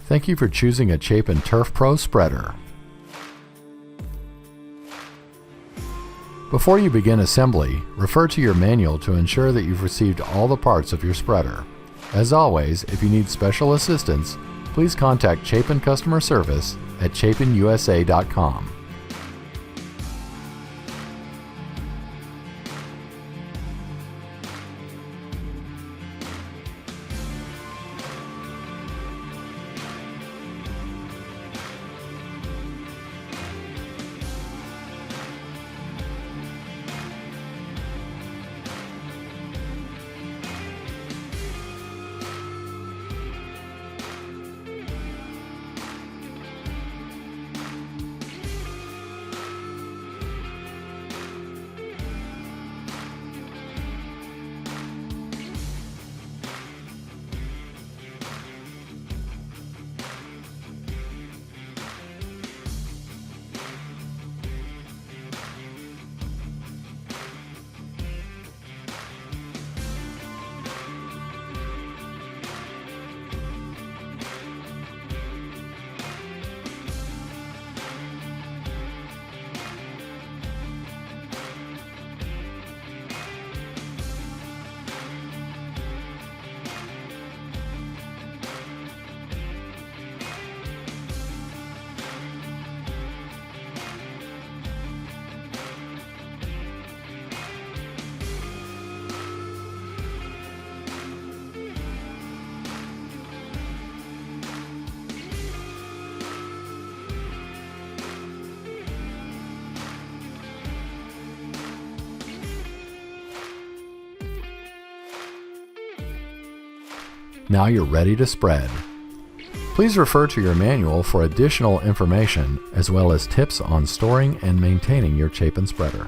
Thank you for choosing a Chapin TurfPro spreader. Before you begin assembly, refer to your manual to ensure that you've received all the parts of your spreader. As always, if you need special assistance, please contact Chapin Customer Service at chapinusa.com. Now you're ready to spread. Please refer to your manual for additional information as well as tips on storing and maintaining your Chapin spreader.